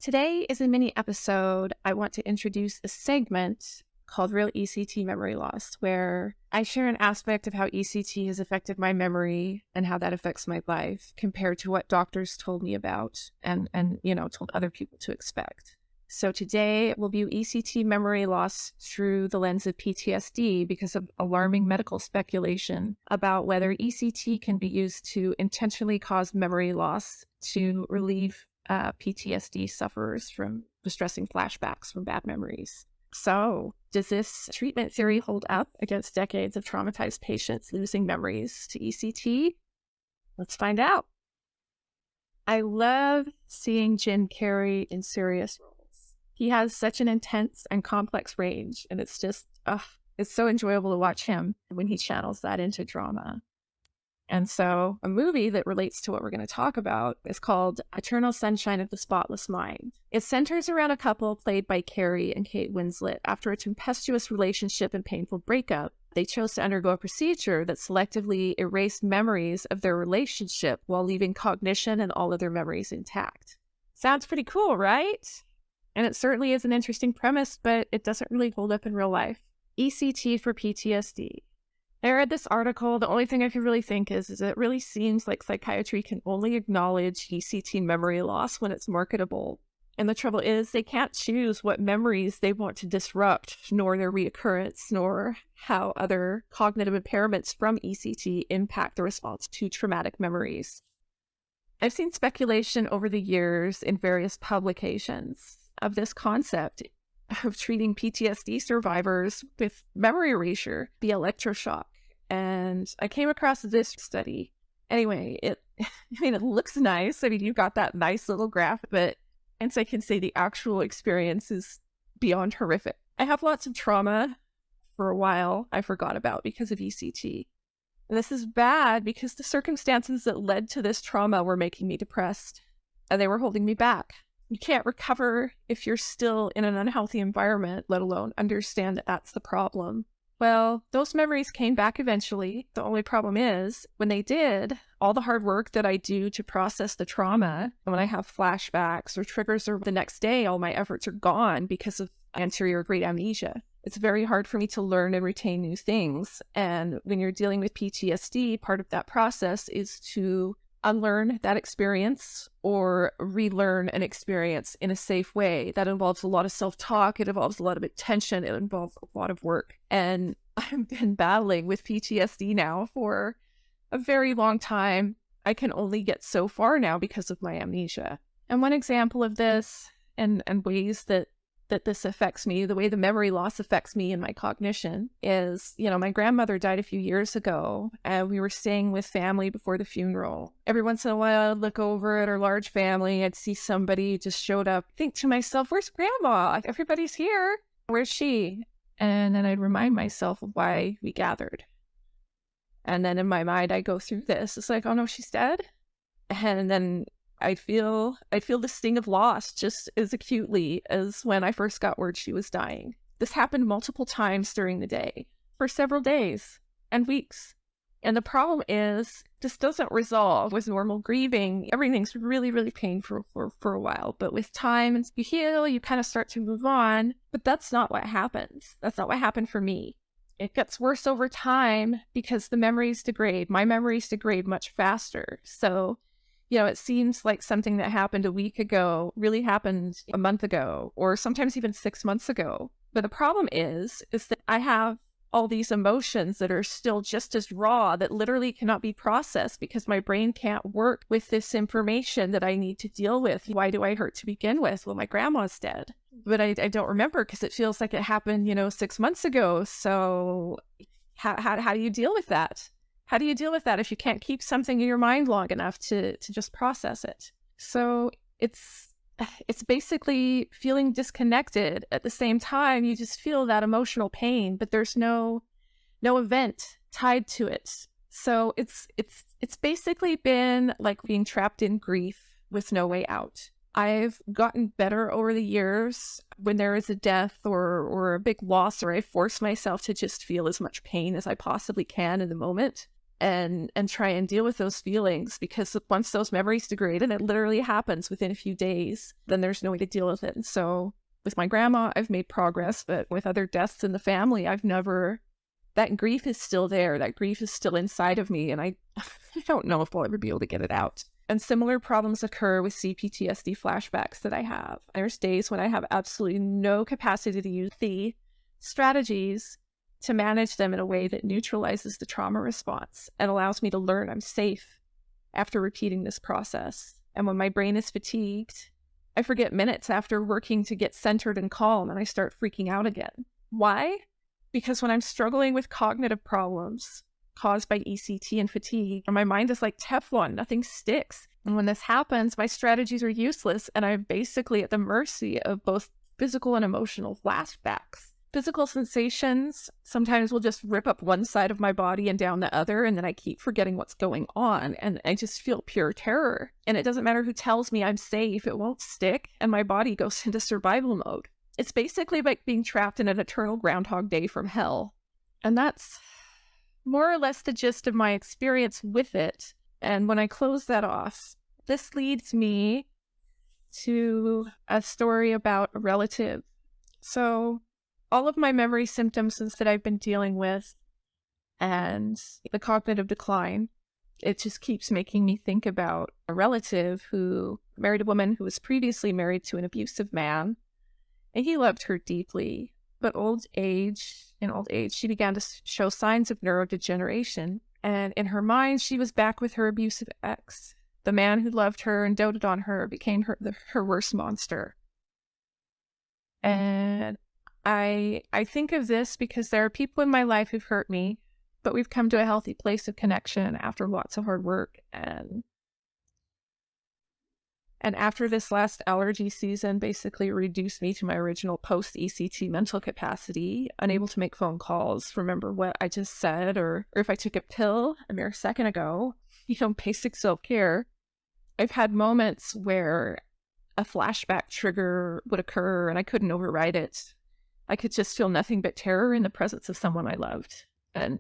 Today is a mini episode. I want to introduce a segment called Real ECT Memory Loss, where I share an aspect of how ECT has affected my memory and how that affects my life compared to what doctors told me about and told other people to expect. So today we'll view ECT memory loss through the lens of PTSD because of alarming medical speculation about whether ECT can be used to intentionally cause memory loss to relieve PTSD sufferers from distressing flashbacks from bad memories. So, does this treatment theory hold up against decades of traumatized patients losing memories to ECT? Let's find out. I love seeing Jim Carrey in serious roles. He has such an intense and complex range, and it's just, it's so enjoyable to watch him when he channels that into drama. And so a movie that relates to what we're going to talk about is called Eternal Sunshine of the Spotless Mind. It centers around a couple played by Carrey and Kate Winslet. After a tempestuous relationship and painful breakup, they chose to undergo a procedure that selectively erased memories of their relationship while leaving cognition and all of their memories intact. Sounds pretty cool, right? And it certainly is an interesting premise, but it doesn't really hold up in real life. ECT for PTSD. I read this article. The only thing I could really think is it really seems like psychiatry can only acknowledge ECT memory loss when it's marketable. And the trouble is they can't choose what memories they want to disrupt, nor their reoccurrence, nor how other cognitive impairments from ECT impact the response to traumatic memories. I've seen speculation over the years in various publications of this concept of treating PTSD survivors with memory erasure, the electroshock. And I came across this study. Anyway, it looks nice. I mean, you've got that nice little graph, but and so I can say the actual experience is beyond horrific. I have lots of trauma for a while I forgot about because of ECT. And this is bad because the circumstances that led to this trauma were making me depressed, and they were holding me back. You can't recover if you're still in an unhealthy environment, let alone understand that that's the problem. Well, those memories came back eventually. The only problem is, when they did, all the hard work that I do to process the trauma, and when I have flashbacks or triggers or the next day, all my efforts are gone because of anterior great amnesia. It's very hard for me to learn and retain new things. And when you're dealing with PTSD, part of that process is to unlearn that experience or relearn an experience in a safe way. That involves a lot of self-talk. It involves a lot of attention. It involves a lot of work. And I've been battling with PTSD now for a very long time. I can only get so far now because of my amnesia. And one example of this and ways that this affects me, the way the memory loss affects me and my cognition is, my grandmother died a few years ago and we were staying with family before the funeral. Every once in a while, I'd look over at our large family. I'd see somebody just showed up. Think to myself, where's grandma? Everybody's here. Where's she? And then I'd remind myself of why we gathered. And then in my mind, I go through this. It's like, oh no, she's dead. And then I feel the sting of loss just as acutely as when I first got word she was dying. This happened multiple times during the day, for several days and weeks. And the problem is, this doesn't resolve with normal grieving. Everything's really, really painful for a while. But with time, and you heal, you kind of start to move on. But that's not what happens. That's not what happened for me. It gets worse over time because the memories degrade. My memories degrade much faster. So it seems like something that happened a week ago really happened a month ago, or sometimes even 6 months ago. But the problem is that I have all these emotions that are still just as raw that literally cannot be processed because my brain can't work with this information that I need to deal with. Why do I hurt to begin with? Well, my grandma's dead. But I don't remember because it feels like it happened, 6 months ago. So how do you deal with that? How do you deal with that if you can't keep something in your mind long enough to just process it? So it's basically feeling disconnected. At the same time, you just feel that emotional pain, but there's no event tied to it. So it's basically been like being trapped in grief with no way out. I've gotten better over the years. When there is a death or a big loss, or I force myself to just feel as much pain as I possibly can in the moment. and try and deal with those feelings, because once those memories degrade, and it literally happens within a few days, then there's no way to deal with it. And so with my grandma, I've made progress, but with other deaths in the family, that grief is still there. That grief is still inside of me, and I don't know if I'll ever be able to get it out. And similar problems occur with CPTSD flashbacks that I have. There's days when I have absolutely no capacity to use the strategies to manage them in a way that neutralizes the trauma response and allows me to learn I'm safe after repeating this process. And when my brain is fatigued, I forget minutes after working to get centered and calm, and I start freaking out again. Why? Because when I'm struggling with cognitive problems caused by ECT and fatigue, my mind is like Teflon, nothing sticks. And when this happens, my strategies are useless, and I'm basically at the mercy of both physical and emotional flashbacks. Physical sensations sometimes will just rip up one side of my body and down the other, and then I keep forgetting what's going on, and I just feel pure terror. And it doesn't matter who tells me I'm safe, it won't stick, and my body goes into survival mode. It's basically like being trapped in an eternal Groundhog Day from hell. And that's more or less the gist of my experience with it. And when I close that off, this leads me to a story about a relative. So all of my memory symptoms that I've been dealing with and the cognitive decline, it just keeps making me think about a relative who married a woman who was previously married to an abusive man, and he loved her deeply. But in old age, she began to show signs of neurodegeneration, and in her mind, she was back with her abusive ex. The man who loved her and doted on her became her worst monster. And I think of this because there are people in my life who've hurt me, but we've come to a healthy place of connection after lots of hard work. And after this last allergy season basically reduced me to my original post-ECT mental capacity, unable to make phone calls, remember what I just said, or if I took a pill a mere second ago, basic self-care, I've had moments where a flashback trigger would occur and I couldn't override it. I could just feel nothing but terror in the presence of someone I loved, and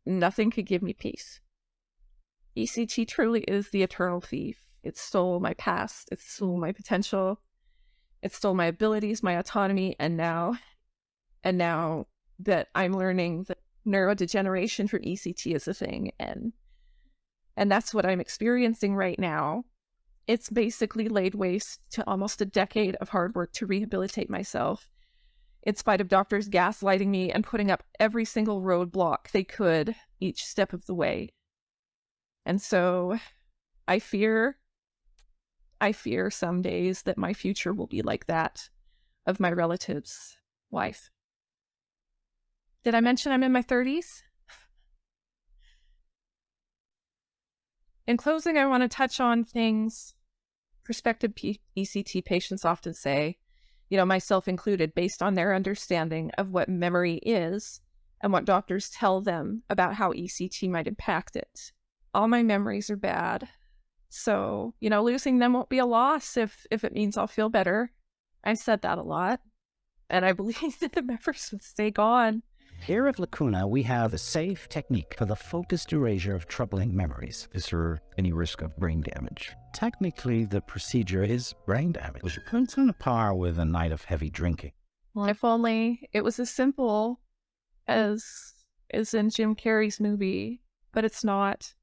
nothing could give me peace. ECT truly is the eternal thief. It stole my past, it stole my potential, it stole my abilities, my autonomy, and now that I'm learning that neurodegeneration from ECT is a thing, and that's what I'm experiencing right now. It's basically laid waste to almost a decade of hard work to rehabilitate myself, in spite of doctors gaslighting me and putting up every single roadblock they could each step of the way. And so I fear some days that my future will be like that of my relative's wife. Did I mention I'm in my 30s? In closing, I want to touch on things prospective ECT patients often say, myself included, based on their understanding of what memory is and what doctors tell them about how ECT might impact it. All my memories are bad. So, losing them won't be a loss if it means I'll feel better. I've said that a lot, and I believe that the memories will stay gone. Here at Lacuna, we have a safe technique for the focused erasure of troubling memories. Is there any risk of brain damage? Technically, the procedure is brain damage, which comes on a par with a night of heavy drinking. Well, if only it was as simple as in Jim Carrey's movie, but it's not.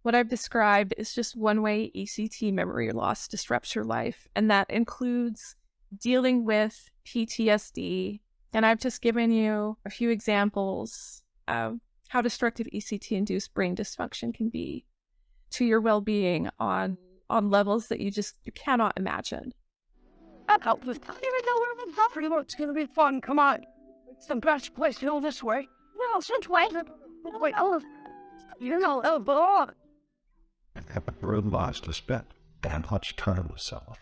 What I've described is just one way ECT memory loss disrupts your life, and that includes dealing with PTSD. And I've just given you a few examples of how destructive ECT-induced brain dysfunction can be to your well-being on levels that you cannot imagine. I don't even know where I'm going. It's going to be fun. Come on. It's the best place to go this way. No, since way. Wait, but I haven't really lost a spent that much time with someone.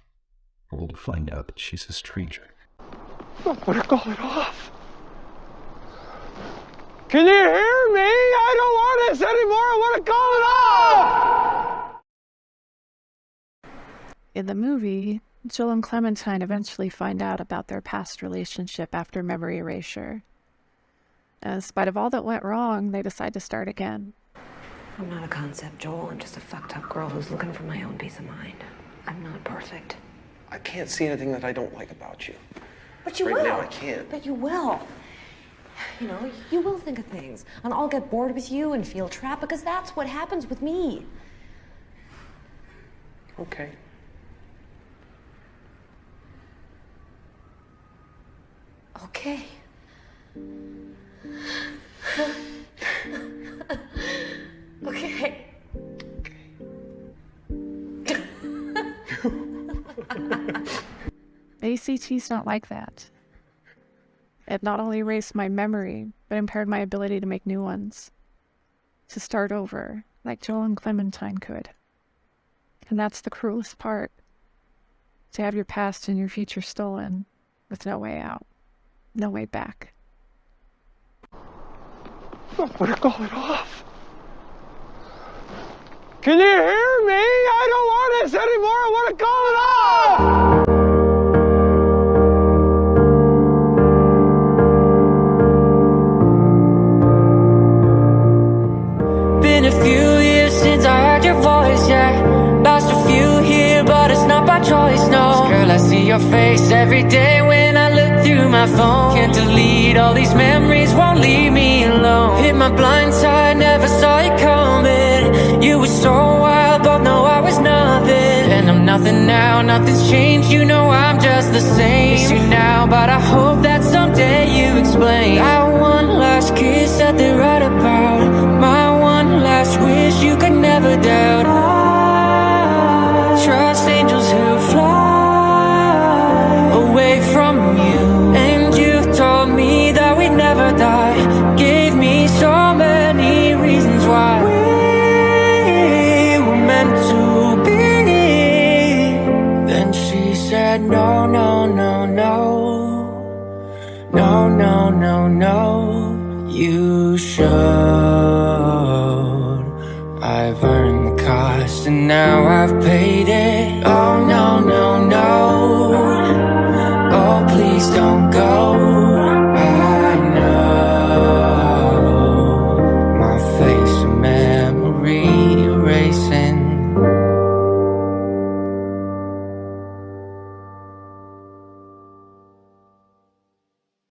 We'll find out that she's a stranger. I better call it off. Can you hear me? I don't want this anymore. I want to call it off. In the movie, Jill and Clementine eventually find out about their past relationship after memory erasure. In spite of all that went wrong, they decide to start again. I'm not a concept, Joel. I'm just a fucked up girl who's looking for my own peace of mind. I'm not perfect. I can't see anything that I don't like about you. But you right will. Right now, I can't. But you will. You know, you will think of things. And I'll get bored with you and feel trapped because that's what happens with me. Okay. Okay. Okay. ACT's not like that. It not only erased my memory, but impaired my ability to make new ones. To start over, like Joel and Clementine could. And that's the cruelest part. To have your past and your future stolen, with no way out. No way back. I want to call it off. Can you hear me? I don't want this anymore. I want to call it off. Been a few years since I heard your voice, yeah. Lost a few here, but it's not by choice, no. 'Cause girl, I see your face every day when I look through my phone. Can't delete all these memories, won't leave me alone. Hit my blind side, never saw you coming. You were so wild, but no, I was nothing. And I'm nothing now, nothing's changed. You know I'm just the same. Miss you now, but I hope that someday you explain. That one last kiss that they write about, my one last wish you could never doubt. I trust angels who fly away from you. And you told me that we'd never die. Gave me so many reasons why we were meant to be. Then she said no, no, no, no. No, no, no, no. You should. I've earned the cost and now I've paid it. Oh no, no, no. Oh please don't go.